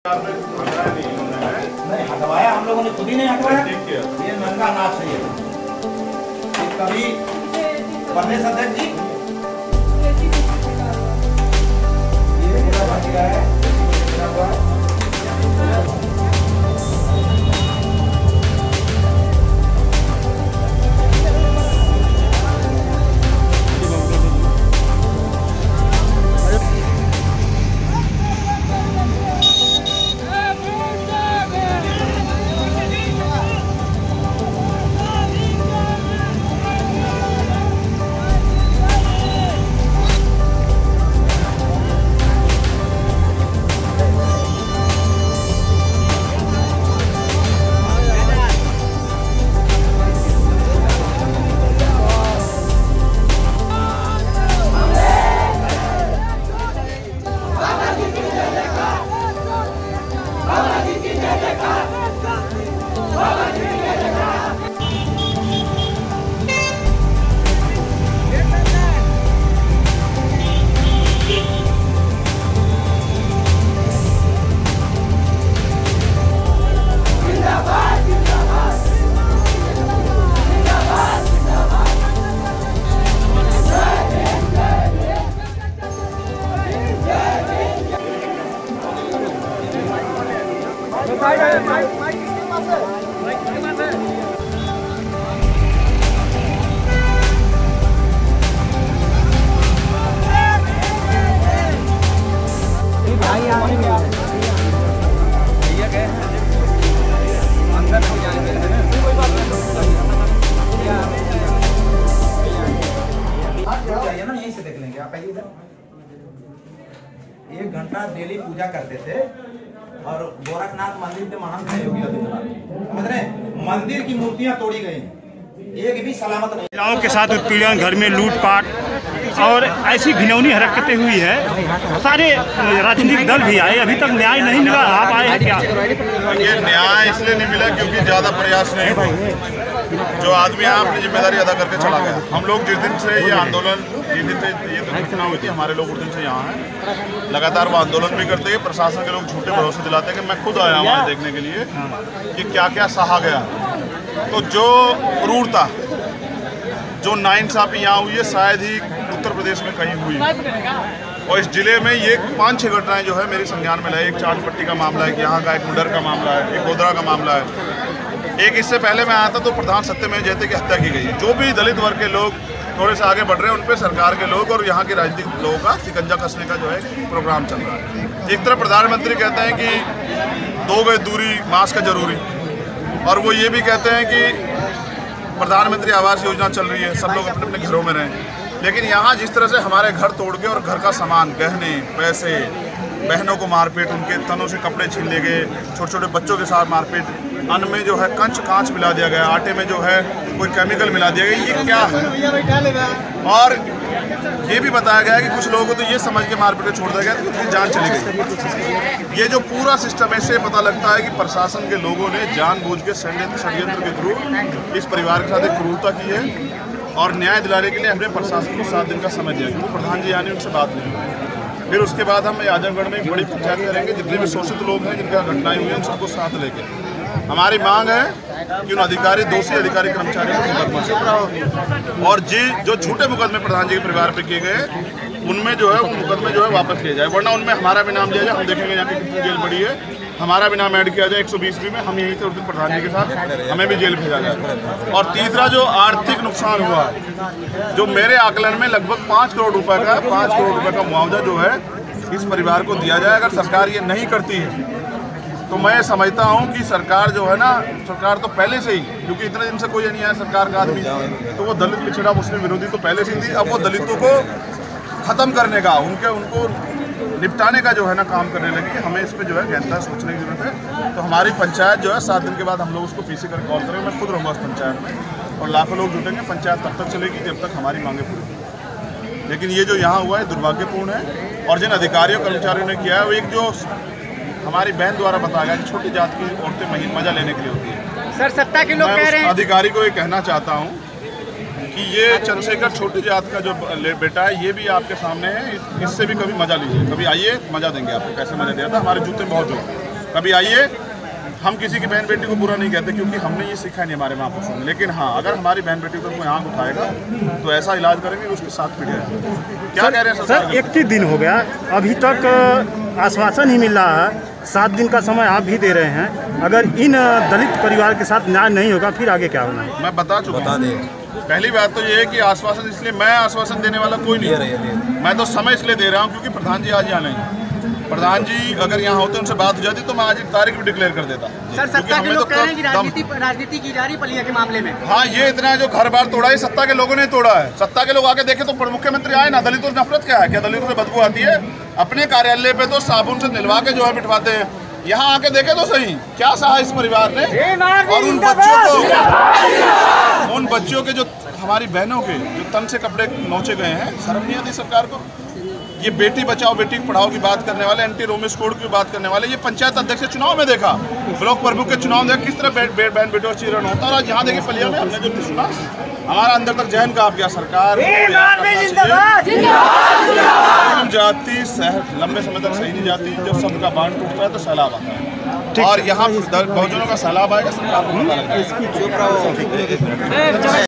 नहीं हटवाया, हम लोगों ने खुद ही नहीं हटवाया। ये नंगा नाच है। कभी प्रदेश अध्यक्ष जी ये मेरा भाटिया है, ना यहीं से देख लेंगे आप। आइए इधर। 1 घंटा डेली पूजा करते थे और गोरखनाथ मंदिर के महंत है योगी आदित्यनाथ। समझ रहे हैं? मंदिर की मूर्तियां तोड़ी गई, एक भी सलामत नहीं। महिलाओं के साथ उत्पीड़न, घर में लूटपाट और ऐसी घिनौनी हरकतें हुई है। सारे राजनीतिक दल भी आए, अभी तक न्याय नहीं मिला। आप आए हैं क्या? ये न्याय इसलिए नहीं मिला क्योंकि ज़्यादा प्रयास नहीं हुआ। जो आदमी यहाँ अपनी जिम्मेदारी अदा करके चला गया। हम लोग जिस दिन से ये आंदोलन, जिस दिन से ये दुर्घटना हुई थी, हमारे लोग उस दिन से यहाँ हैं। लगातार वो आंदोलन भी करते हैं। प्रशासन के लोग झूठे भरोसे दिलाते हैं कि मैं खुद आया वहाँ देखने के लिए कि क्या क्या सहा गया। तो जो क्रूरता, जो नाइंसाफी यहाँ हुई है, शायद ही उत्तर प्रदेश में कहीं हुई। और इस जिले में ये 5-6 घटनाएं जो है मेरे संज्ञान में लाए। एक चांद पट्टी का मामला है, यहाँ का एक मुडर का मामला है, एक गोधरा का मामला है। एक इससे पहले मैं आया था तो प्रधान सत्यमेव जयते की हत्या की गई। जो भी दलित वर्ग के लोग थोड़े से आगे बढ़ रहे हैं, उन पर सरकार के लोग और यहाँ के राजनीतिक लोगों का शिकंजा कसने का जो है प्रोग्राम चल रहा है। एक तरफ प्रधानमंत्री कहते हैं कि 2 गज दूरी, मास्क का जरूरी, और वो ये भी कहते हैं कि प्रधानमंत्री आवास योजना चल रही है, सब लोग अपने अपने घरों में रहें। लेकिन यहाँ जिस तरह से हमारे घर तोड़ के और घर का सामान, गहने, पैसे, बहनों को मारपीट, उनके तनों से कपड़े छीन ले गए, छोटे छोटे बच्चों के साथ मारपीट, अन्न में जो है कांच मिला दिया गया, आटे में जो है कोई केमिकल मिला दिया गया, ये क्या है? और ये भी बताया गया कि कुछ लोगों को तो ये समझ के मारपीट छोड़ दिया गया कि उनकी जान चली गई। ये जो पूरा सिस्टम है, इससे पता लगता है कि प्रशासन के लोगों ने जानबूझ के षड्यंत्र के थ्रू इस परिवार के साथ एक क्रूरता की है। और न्याय दिलाने के लिए हमने प्रशासन को 7 दिन का समय दिया, क्योंकि प्रधान जी आने उनसे बात नहीं हुई। फिर उसके बाद हम आजमगढ़ में एक बड़ी पंचायत करेंगे, जितने भी शोषित लोग हैं, जिनका घटनाएं हुई हैं, उन सबको साथ लेके हमारी मांग है कि उन अधिकारी, दोषी अधिकारी कर्मचारियों को मुकदमा से, और जो झूठे मुकदमे प्रधान जी के परिवार पे किए गए, उनमें जो है मुकदमे जो है वापस किए जाए, वरना उनमें हमारा भी नाम लिया जाए। हम देखेंगे यहाँ की कितनी जेल बड़ी है, हमारा भी नाम ऐड किया जाए 120 में। हम यहीं थे उस दिन प्रधान जी के साथ, हमें भी जेल भेजा जाए। और तीसरा, जो आर्थिक नुकसान हुआ, जो मेरे आकलन में लगभग 5 करोड़ रुपए का, 5 करोड़ रुपए का मुआवजा जो है इस परिवार को दिया जाए। अगर सरकार ये नहीं करती है तो मैं समझता हूँ कि सरकार जो है ना, सरकार तो पहले से ही, क्योंकि इतने दिन से कोई नहीं आया सरकार का आदमी, तो वो दलित पिछड़ा मुस्लिम विरोधी तो पहले से ही थी। अब वो दलितों को ख़त्म करने का, उनको निपटाने का जो है ना काम करने लगी। हमें इस पर जो है गहनता सोचने की जरूरत है। तो हमारी पंचायत जो है 7 दिन के बाद हम लोग उसको पीसी कर कॉल करेंगे। मैं खुद रहूँगा उस पंचायत में और लाखों लोग जुटेंगे। पंचायत तब तक चलेगी जब तक हमारी मांगे पूरी। लेकिन ये जो यहाँ हुआ है दुर्भाग्यपूर्ण है। और जिन अधिकारियों कर्मचारियों ने किया है, वो एक जो हमारी बहन द्वारा बताया गया कि छोटी जात की औरतें मजा लेने के लिए होती है। सर, सत्ता के लोग कह रहे हैं। अधिकारी को ये कहना चाहता हूँ कि ये चंद्रशेखर छोटी जात का जो बेटा है, ये भी आपके सामने है। इससे भी कभी मजा लीजिए, कभी आइए, मजा देंगे आपको। कैसे मजा दिया था, हमारे जूते बहुत जोर। कभी आइए। हम किसी की बहन बेटी को बुरा नहीं कहते, क्योंकि हमने ये सीखा नहीं हमारे महापुरुषों ने। लेकिन हाँ, अगर हमारी बहन बेटी पर कोई आंख उठाएगा तो ऐसा इलाज करेंगे उसके साथ पिट जाएगा। क्या कह रहे हैं सर? 21 दिन हो गया, अभी तक आश्वासन ही मिल रहा है। 7 दिन का समय आप भी दे रहे हैं। अगर इन दलित परिवार के साथ न्याय नहीं होगा फिर आगे क्या होना है? मैं बता चुका हूँ। पहली बात तो ये है कि आश्वासन, इसलिए मैं आश्वासन देने वाला कोई नहीं है। मैं तो समय इसलिए दे रहा हूँ क्योंकि प्रधान जी आज यहाँ नहीं है। प्रधान जी अगर यहाँ होते, उनसे बात हो जाती तो मैं आज एक तारीख भी डिक्लेयर कर देता। सर, सत्ता के लोग कह रहे हैं कि राजनीति की जा रही पलिया के मामले में। हाँ, ये इतना जो घर बार तोड़ा है सत्ता के लोगों ने तोड़ा है। सत्ता के लोग आके देखे तो मुख्यमंत्री आए ना। दलितों से नफरत क्या है? क्या दलितों से बदबू आती है? अपने कार्यालय पे तो साबुन से निलवा के जो है बिठवाते हैं। यहाँ आके देखे तो सही क्या सहा इस परिवार ने। और उन बच्चों के जो हमारी बहनों के जो तन से कपड़े नोचे गए हैं, शर्म नहीं आती सरकार को? ये बेटी बचाओ बेटी पढ़ाओ की बात करने वाले, एंटी रोमिस कोड की बात करने वाले, ये पंचायत अध्यक्ष के चुनाव में देखा, ब्लॉक प्रमुख के चुनाव में देखा किस तरह बहन बेटों का चीरण होता है। और यहाँ देखिए पलिया में हमने जो सुना, हमारा अंदर तक जहन का आप गया। सरकार जाती शहर लंबे समय तक सही नहीं जाती। जब सबका बांध टूटता है तो सैलाब आता है, और यहाँ बहुजनों का सैलाब आएगा। सरकार को पता लगता है।